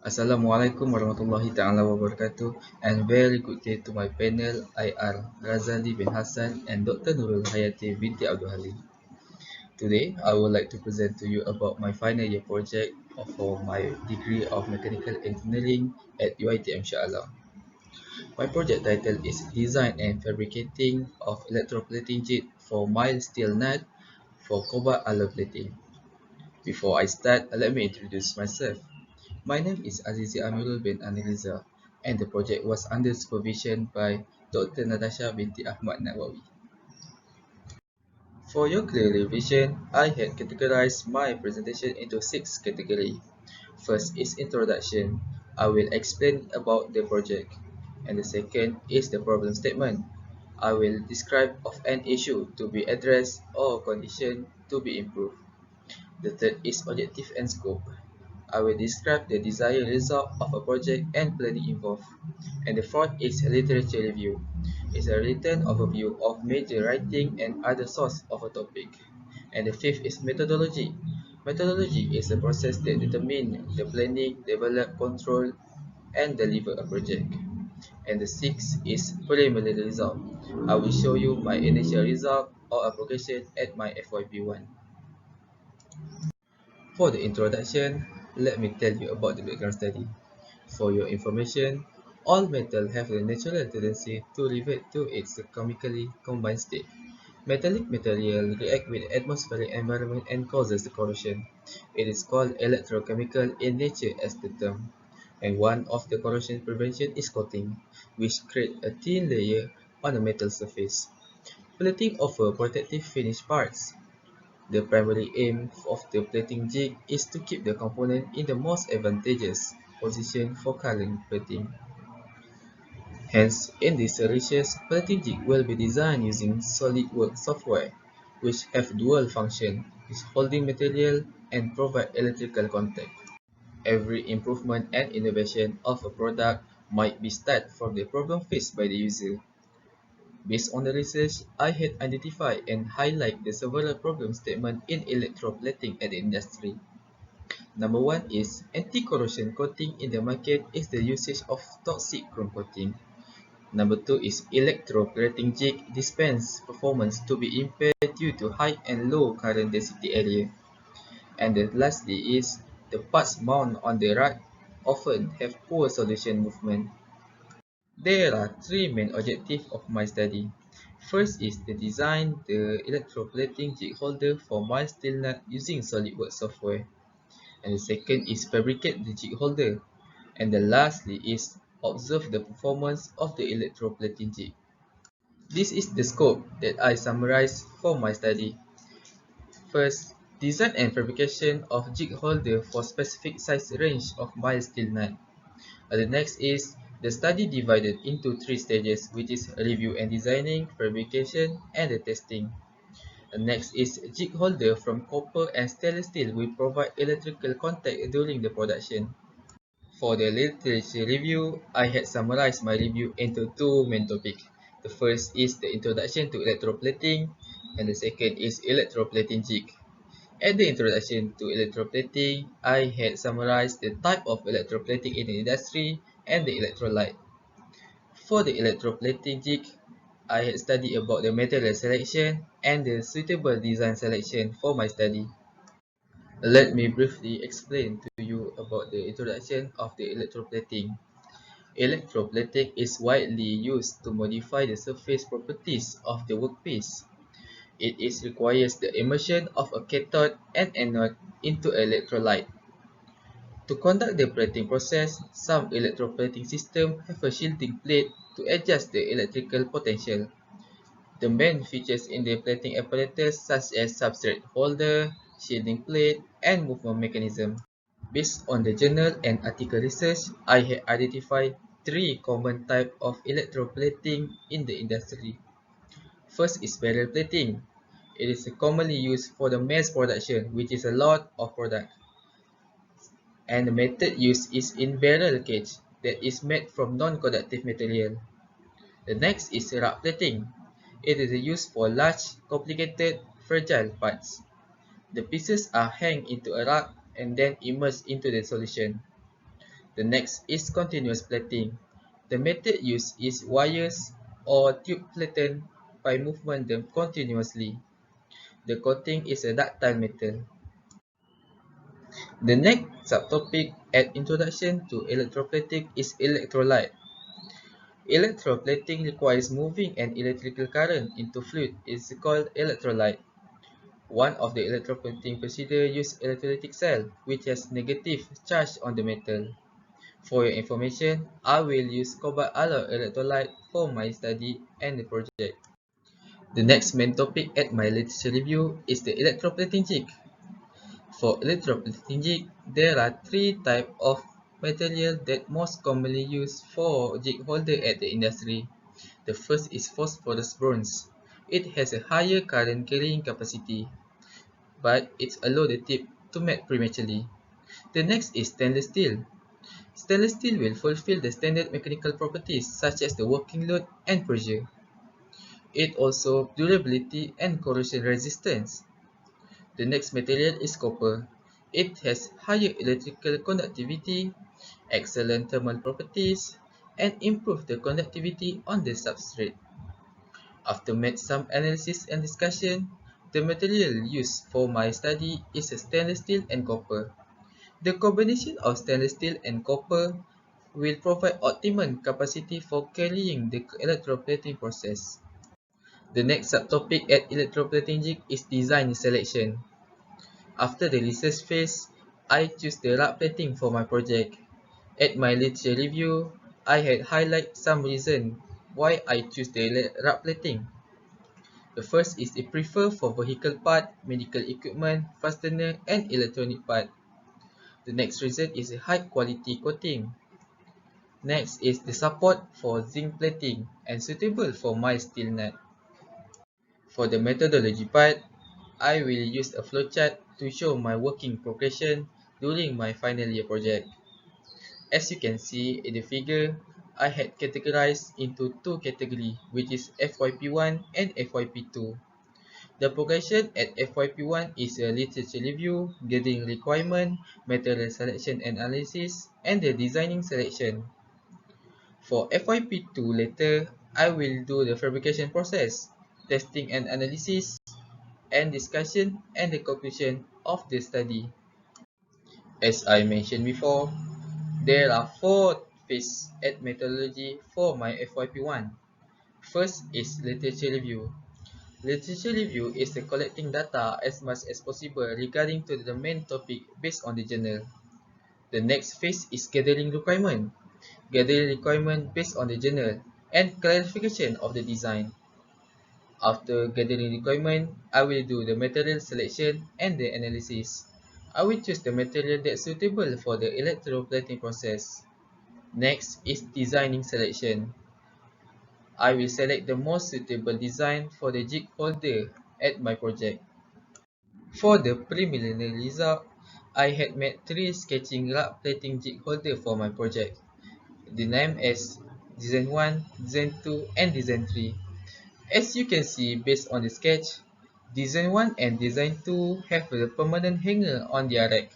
Assalamualaikum warahmatullahi ta'ala wabarakatuh, and very good day to my panel. I are Razali bin Hassan and Dr. Nurul Hayati binti Abdul Halim. Today, I would like to present to you about my final year project for my degree of Mechanical Engineering at UiTM Shah Alam. My project title is Design and Fabricating of Electroplating Jet for Mild Steel Nut for Cobalt Alloy Plating. Before I start, let me introduce myself. My name is Azizee Amirul bin Anyryza, and the project was under supervision by Dr. Natasha binti Ahmad Nawawi. For your clear revision, I had categorized my presentation into 6 categories. First is introduction. I will explain about the project. And the second is the problem statement. I will describe of an issue to be addressed or condition to be improved. The third is objective and scope. I will describe the desired result of a project and planning involved. And the fourth is literature review. It's a written overview of major writing and other source of a topic. And the fifth is methodology. Methodology is a process that determines the planning, develop, control, and deliver a project. And the sixth is preliminary result. I will show you my initial result or application at my FYP 1. For the introduction, let me tell you about the background study. For your information, all metals have a natural tendency to revert to its chemically combined state. Metallic material react with atmospheric environment and causes corrosion. It is called electrochemical in nature as the term. And one of the corrosion prevention is coating, which create a thin layer on the metal surface. Plating offers protective finished parts. The primary aim of the plating jig is to keep the component in the most advantageous position for current plating. Hence, in this series, plating jig will be designed using SolidWorks software, which have dual function, is holding material and provide electrical contact. Every improvement and innovation of a product might be started from the problem faced by the user. Based on the research, I had identified and highlighted the several problem statements in electroplating at the industry. Number one is anti-corrosion coating in the market is the usage of toxic chrome coating. Number two is electroplating jig dispense performance to be impaired due to high and low current density area. And the lastly is the parts mounted on the rack often have poor solution movement. There are three main objectives of my study. First is to design the electroplating jig holder for my steel nut using SolidWorks software. And the second is fabricate the jig holder. And the lastly is observe the performance of the electroplating jig. This is the scope that I summarized for my study. First, design and fabrication of jig holder for specific size range of mild steel nut. The next is the study divided into 3 stages, which is review and designing, fabrication, and the testing. The next is jig holder from copper and stainless steel will provide electrical contact during the production. For the literature review, I had summarized my review into 2 main topics. The first is the introduction to electroplating, and the second is electroplating jig. At the introduction to electroplating, I had summarized the type of electroplating in the industry and the electrolyte. For the electroplating jig, I had studied about the material selection and the suitable design selection for my study. Let me briefly explain to you about the introduction of the electroplating. Electroplating is widely used to modify the surface properties of the workpiece. It requires the immersion of a cathode and anode into electrolyte. To conduct the plating process, some electroplating systems have a shielding plate to adjust the electrical potential. The main features in the plating apparatus such as substrate holder, shielding plate, and movement mechanism. Based on the journal and article research, I have identified 3 common types of electroplating in the industry. First is barrel plating. It is commonly used for the mass production, which is a lot of product. And the method used is in barrel cage that is made from non-conductive material. The next is rack plating. It is used for large, complicated, fragile parts. The pieces are hung into a rack and then immersed into the solution. The next is continuous plating. The method used is wires or tube flattened by movement them continuously. The coating is a ductile metal. The next subtopic at introduction to electroplating is electrolyte. Electroplating requires moving an electrical current into fluid is called electrolyte. One of the electroplating procedures uses electrolytic cell, which has negative charge on the metal. For your information, I will use cobalt alloy electrolyte for my study and the project. The next main topic at my literature review is the electroplating jig. For electroplating jig, there are three types of material that most commonly used for jig holder at the industry. The first is phosphorus bronze. It has a higher current carrying capacity, but it allows the tip to melt prematurely. The next is stainless steel. Stainless steel will fulfill the standard mechanical properties such as the working load and pressure. It also durability and corrosion resistance. The next material is copper. It has higher electrical conductivity, excellent thermal properties, and improve the conductivity on the substrate. After made some analysis and discussion, the material used for my study is a stainless steel and copper. The combination of stainless steel and copper will provide optimum capacity for carrying the electroplating process. The next subtopic at electroplating jig is design selection. After the research phase, I choose the rub plating for my project. At my literature review, I had highlighted some reason why I choose the rub plating. The first is it prefer for vehicle part, medical equipment, fastener, and electronic part. The next reason is a high quality coating. Next is the support for zinc plating and suitable for my steel nut. For the methodology part, I will use a flowchart to show my working progression during my final year project. As you can see in the figure, I had categorized into two categories, which is FYP1 and FYP2. The progression at FYP1 is a literature review, gathering requirement, material selection and analysis, and the designing selection. For FYP2 later, I will do the fabrication process, testing and analysis, and discussion and the conclusion of the study. As I mentioned before, there are four phases at methodology for my FYP1. First is literature review. Literature review is the collecting data as much as possible regarding to the main topic based on the journal. The next phase is gathering requirement. Gathering requirement based on the journal and clarification of the design. After gathering requirement, I will do the material selection and the analysis. I will choose the material that's suitable for the electroplating process. Next is designing selection. I will select the most suitable design for the jig holder at my project. For the preliminary result, I had made three sketching rub plating jig holder for my project. The name is Design 1, Design 2, and Design 3. As you can see based on the sketch, Design 1 and Design 2 have a permanent hanger on their rack,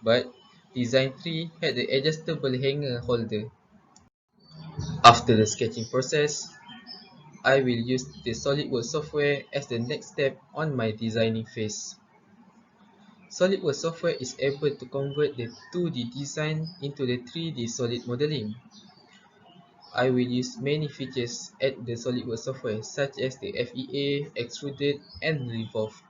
but Design 3 had the adjustable hanger holder. After the sketching process, I will use the SolidWorks software as the next step on my designing phase. SolidWorks software is able to convert the 2D design into the 3D solid modeling. I will use many features at the SolidWorks software such as the FEA, Extruded, and Revolve.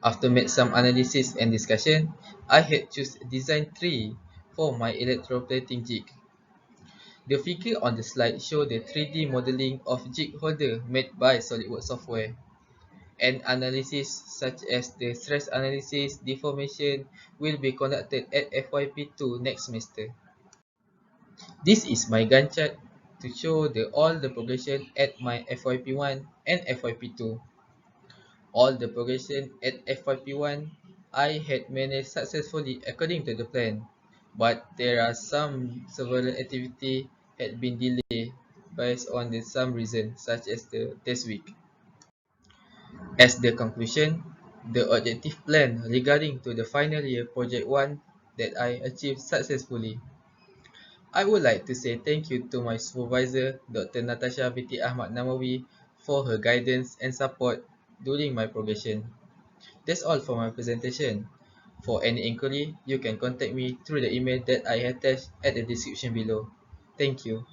After made some analysis and discussion, I had choose design 3 for my electroplating jig. The figure on the slide shows the 3D modeling of jig holder made by SolidWorks software. And analysis such as the stress analysis, deformation will be conducted at FYP2 next semester. This is my Gantt chart to show all the progression at my FYP1 and FYP2. All the progression at FYP1 I had managed successfully according to the plan, but there are several activity had been delayed based on some reason such as the test week. As the conclusion, the objective plan regarding to the final year project 1 that I achieved successfully. I would like to say thank you to my supervisor, Dr. Natasha binti Ahmad Nawawi, for her guidance and support during my probation. That's all for my presentation. For any inquiry, you can contact me through the email that I attached at the description below. Thank you.